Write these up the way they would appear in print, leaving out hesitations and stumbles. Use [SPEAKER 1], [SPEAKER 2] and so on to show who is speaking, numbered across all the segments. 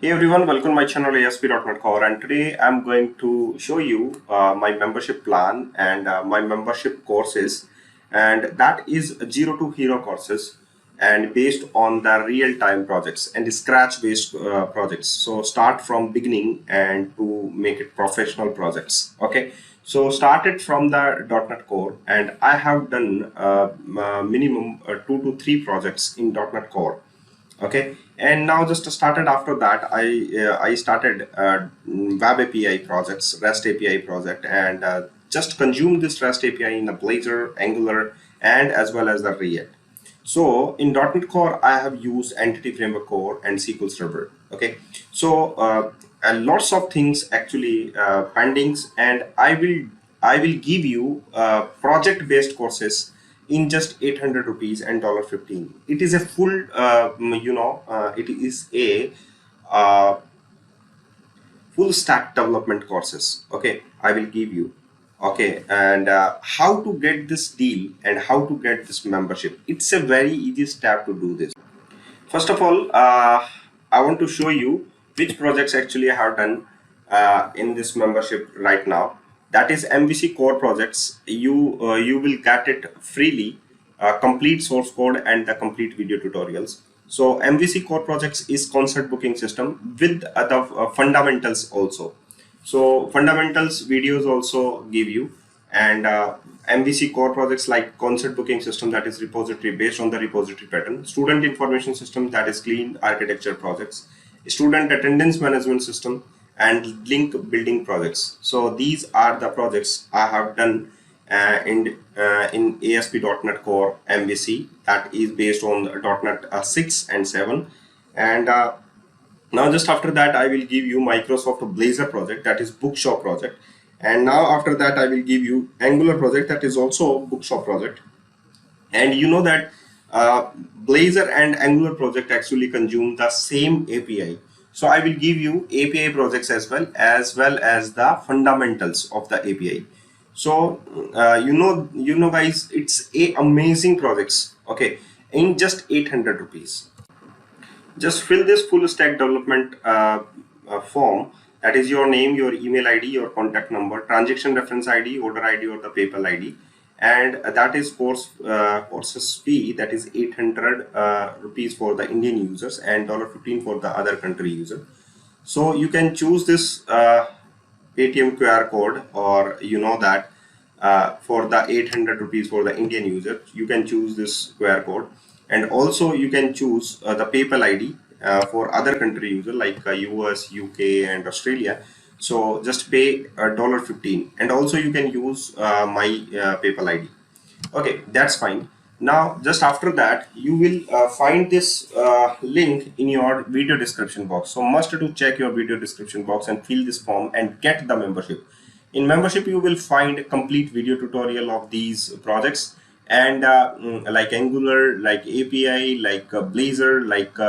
[SPEAKER 1] Hey everyone, welcome to my channel ASP.NET Core, and today I'm going to show you my membership plan and my membership courses, and that is zero to hero courses and based on the real-time projects and scratch based projects. So start from beginning and to make it professional projects. Okay, so started from the .NET Core, and I have done minimum 2 to 3 projects in .NET Core. Okay, and now just started after that I started web API projects, REST API project, and just consumed this REST API in the Blazor, Angular, and as well as the React. So in .NET Core I have used Entity Framework Core and SQL Server. Okay, so lots of things actually pendings, and I will give you project based courses in just 800 rupees and $15. It is a full it is a uh, full stack development courses. Okay, I will give you. Okay, and how to get this deal and how to get this membership, it's a very easy step to do this. First of all, I want to show you which projects actually I have done in this membership right now. That is MVC core projects. You will get it freely, complete source code and the complete video tutorials. So MVC core projects is concert booking system with the fundamentals also. So fundamentals videos also give you, and MVC core projects like concert booking system, that is repository based on the repository pattern, student information system, that is clean architecture projects, student attendance management system, and link building projects. So these are the projects I have done in ASP.NET Core MVC, that is based on .NET 6 and 7, and now just after that I will give you Microsoft Blazor project, that is bookshop project, and now after that I will give you Angular project, that is also bookshop project. And you know that Blazor and Angular project actually consume the same API, so I will give you API projects as well as the fundamentals of the API. So you know guys, it's a amazing projects. Okay, in just 800 rupees. Just fill this full stack development form, that is your name, your email ID, your contact number, transaction reference ID, order ID, or the PayPal ID, and that is courses fee, that is 800 rupees for the Indian users and $15 for the other country user. So you can choose this Paytm QR code, or you know that for the 800 rupees for the Indian user, you can choose this QR code, and also you can choose the PayPal ID for other country user like US, UK, and Australia. So just pay $15, and also you can use my PayPal ID. Okay, that's fine. Now just after that you will find this link in your video description box. So must to check your video description box and fill this form and get the membership. In membership you will find a complete video tutorial of these projects, and like Angular, like API, like Blazor, like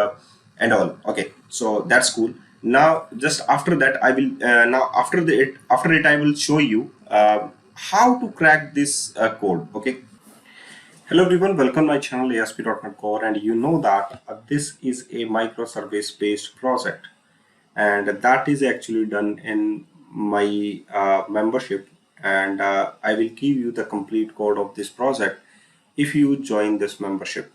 [SPEAKER 1] and all. Okay, so that's cool. Now just after that I will now after it I will show you how to crack this code. Okay, hello everyone, welcome to my channel ASP.NET Core, and you know that this is a microservice based project, and that is actually done in my membership, and I will give you the complete code of this project if you join this membership.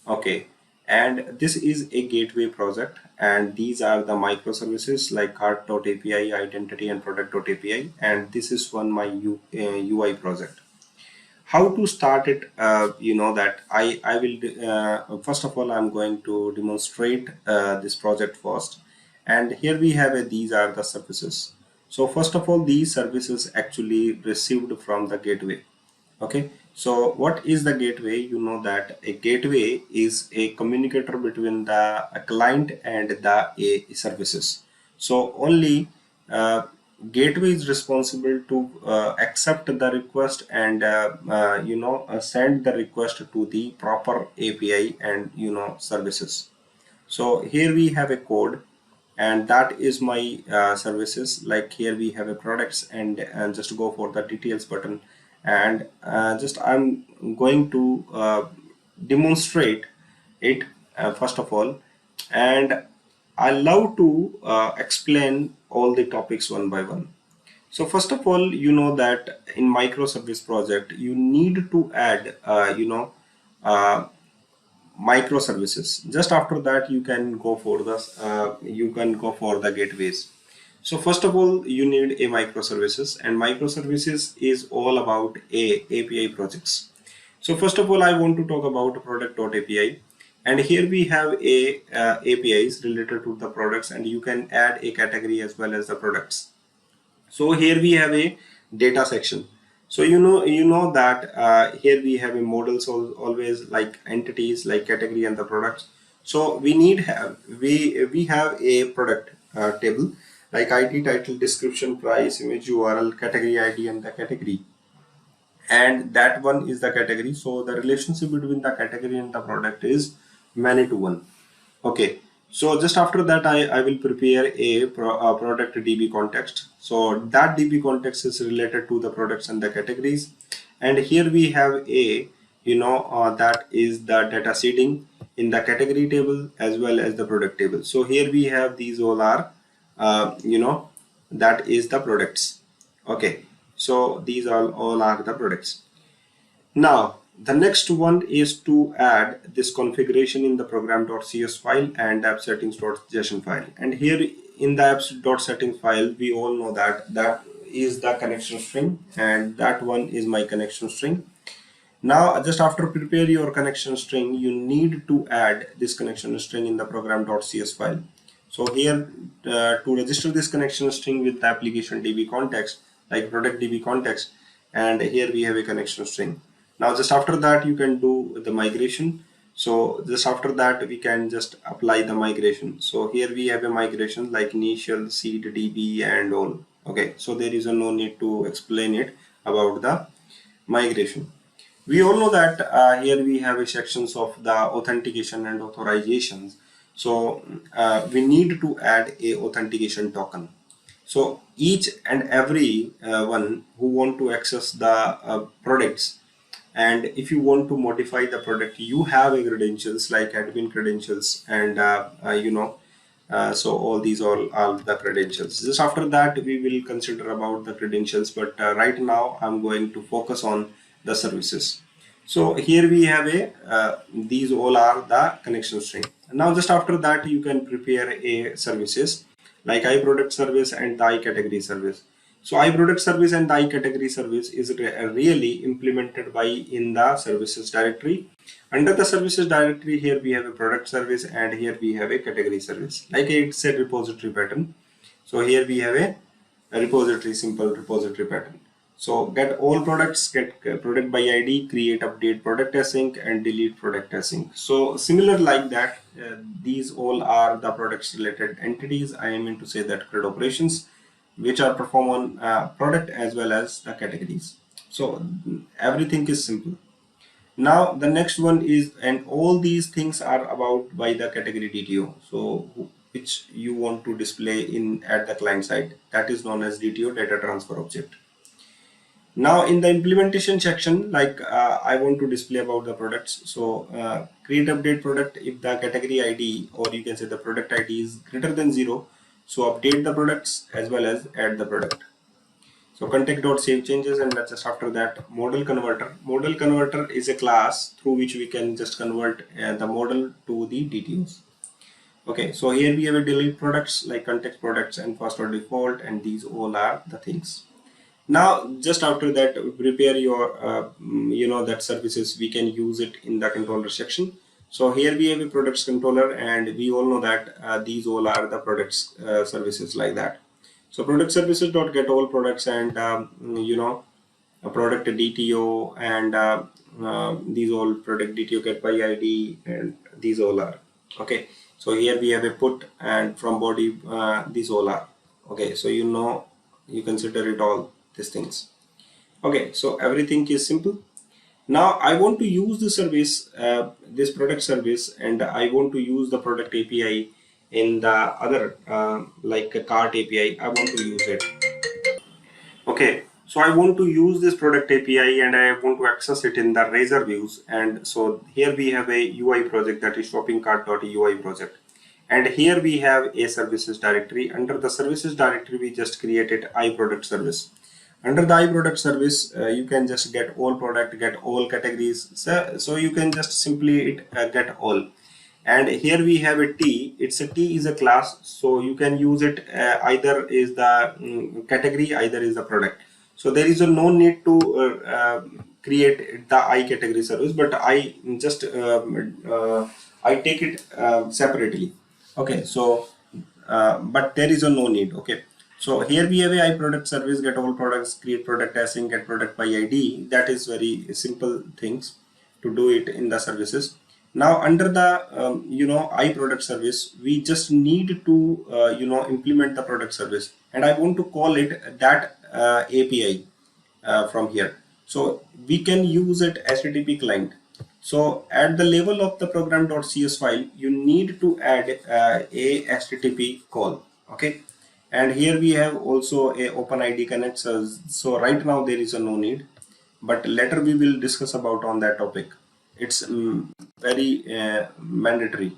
[SPEAKER 1] Okay, and this is a gateway project, and these are the microservices like cart.api, identity, and product.api, and this is one my UI project. How to start it? You know that I will first of all I'm going to demonstrate this project first, and here we have these are the services. So first of all, these services actually received from the gateway. Okay, so what is the gateway? You know that a gateway is a communicator between the client and the services. So only gateway is responsible to accept the request and send the request to the proper API and services. So here we have a code, and that is my services. Like here we have a products, and just go for the details button, and just I'm going to demonstrate it first of all, and I love to explain all the topics one by one. So first of all, you know that in microservice project, you need to add, uh, microservices. Just after that, you can go for the gateways. So first of all, you need a microservices, and microservices is all about a API projects. So first of all, I want to talk about product.api, and here we have a APIs related to the products, and you can add a category as well as the products. So here we have a data section. So you know that here we have a models always like entities like category and the products. So we have a product table like ID, title, description, price, image, URL, category ID, and the category, and that one is the category. So the relationship between the category and the product is many to one. Okay, so just after that, I will prepare a product DB context. So that DB context is related to the products and the categories. And here we have that is the data seeding in the category table as well as the product table. So here we have these all are, that is the products. Okay, so these all are the products. Now, the next one is to add this configuration in the program.cs file and app settings.json file. And here in the apps.settings file, we all know that that is the connection string, and that one is my connection string. Now, just after prepare your connection string, you need to add this connection string in the program.cs file. So here to register this connection string with the application DB context, like product DB context, and here we have a connection string. Now, just after that, you can do the migration. So just after that, we can just apply the migration. So here we have a migration like initial, seed, DB, and all. Okay, so there is no need to explain it about the migration. We all know that here we have a sections of the authentication and authorizations. So we need to add a authentication token. So each and every one who want to access the products, and if you want to modify the product, you have a credentials like admin credentials, and so all these all are the credentials. Just after that, we will consider about the credentials, but right now I'm going to focus on the services. So here we have a these all are the connection string. Now just after that, you can prepare a services like iProduct service and the iCategory service. So iProduct service and the iCategory service is really implemented by in the services directory. Under the services directory, here we have a product service, and here we have a category service. Like it's a repository pattern. So here we have a repository, simple repository pattern. So get all products, get product by ID, create, update product async, and delete product async. So similar like that, these all are the products related entities. I am mean to say that CRUD operations, which are performed on product as well as the categories. So everything is simple. Now the next one is, and all these things are about by the category DTO. So which you want to display in at the client side, that is known as DTO, data transfer object. Now in the implementation section, like I want to display about the products. So create, update product if the category ID, or you can say the product ID, is greater than 0. So update the products as well as add the product. So context.save changes, and that's just after that model converter. Model converter is a class through which we can just convert the model to the DTOs. Okay, so here we have a delete products like context products and password default, and these all are the things. Now just after that, prepare your that services, we can use it in the controller section. So here we have a products controller, and we all know that these all are the products services like that. So product services dot get all products, and a product DTO, and these all product DTO get by ID, and these all are okay. So here we have a put, and from body these all are okay. So you consider it all these things. Okay, so everything is simple. Now I want to use the service, this product service, and I want to use the product API in the other like a cart API. I want to use it. Okay, so I want to use this product API, and I want to access it in the Razor views. And so here we have a UI project, that is shopping cart.ui project. And here we have a services directory. Under the services directory, we just created iProduct service. Under the iProduct service, you can just get all product, get all categories. So you can just simply get all. And here we have a T. It's a T is a class, so you can use it either is the category, either is the product. So there is no need to create the I category service, but I just I take it separately. Okay, so but there is no need. Okay, so here we have a I product service, get all products, create product async, get product by ID. That is very simple things to do it in the services. Now under the I product service, we just need to implement the product service, and I want to call it that API from here. So we can use it HTTP client. So at the level of the program.cs file, you need to add a HTTP call. Okay, and here we have also a OpenID connect. So right now there is a no need, but later we will discuss about on that topic. It's very mandatory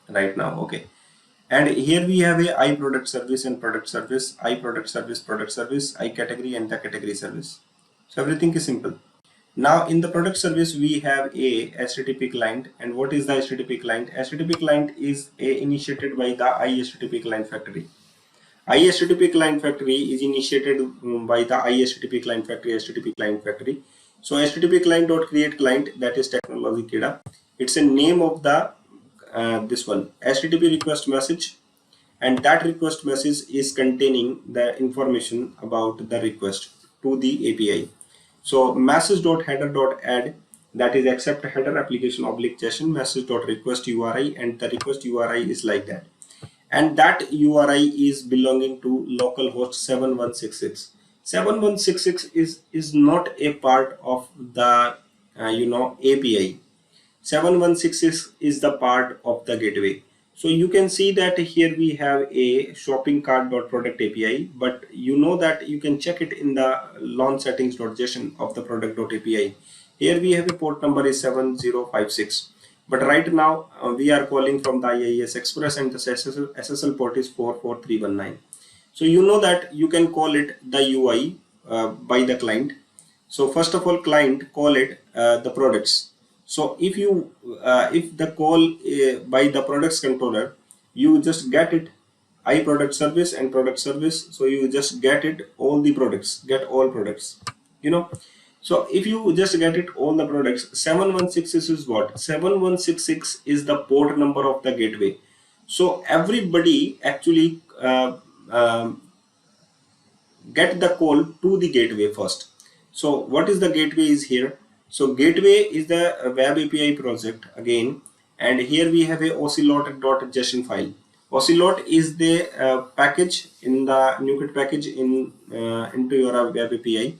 [SPEAKER 1] right now. Okay, and here we have a I product service and product service, I product service, product service, I category and the category service. So everything is simple. Now in the product service, we have a HTTP client. And what is the HTTP client? HTTP client is initiated by the iHTTP client factory. iHTTP client factory is initiated by the iHTTP client factory, HTTP client factory. So HTTP client dot create client, that is technology kida. It's a name of the this one HTTP request message, and that request message is containing the information about the request to the API. So message.header.add, that is accept header application oblique JSON message.request URI, and the request URI is like that. And that URI is belonging to localhost 7166. 7166 is not a part of the API. 7166 is the part of the gateway. So you can see that here we have a shopping cart.product API, but you know that you can check it in the launch settings.json of the product.api. Here we have a port number is 7056. But right now we are calling from the IIS Express, and the SSL port is 44319. So you know that you can call it the UI by the client. So first of all, client call it the products. So if you if the call by the products controller, you just get it I product service and product service. So you just get it all the products, get all products, So if you just get it all the products, 7166 is what? 7166 is the port number of the gateway. So everybody actually get the call to the gateway first. So what is the gateway is here? So gateway is the web API project again, and here we have a ocelot.json file. Ocelot is the package in the NuGet package into your web API,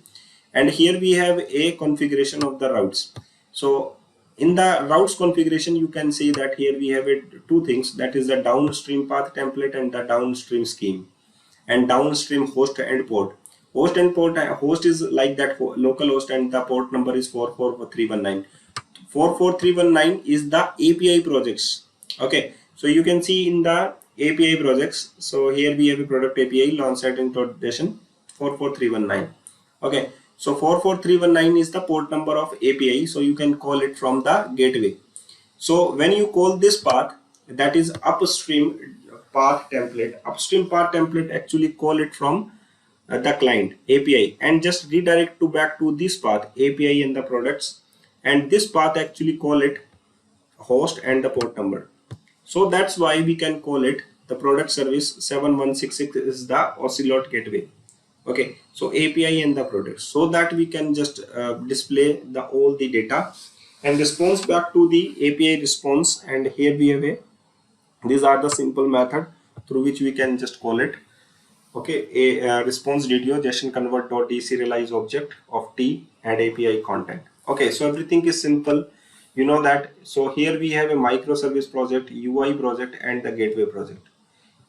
[SPEAKER 1] and here we have a configuration of the routes. So in the routes configuration, you can see that here we have two things, that is the downstream path template and the downstream scheme, and downstream host and port. Host and port, host is like that local host, and the port number is 44319. 44319 is the API projects. Okay, so you can see in the API projects. So here we have a product API launch setting.json 44319. Okay, so 44319 is the port number of API, so you can call it from the gateway. So when you call this path, that is upstream path template. Upstream path template actually call it from the client API, and just redirect to back to this path API and the products, and this path actually call it host and the port number. So that's why we can call it the product service 7166 is the Ocelot gateway. Okay, so API and the products, so that we can just display the all the data and response back to the API response. And here we have these are the simple method through which we can just call it. Okay, a response DDO JSON convert dot deserialize object of T and API content. Okay, so everything is simple, you know that. So here we have a microservice project, UI project, and the gateway project.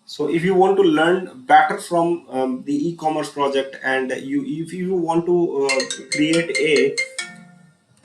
[SPEAKER 1] So if you want to learn better from the e-commerce project, and if you want to create a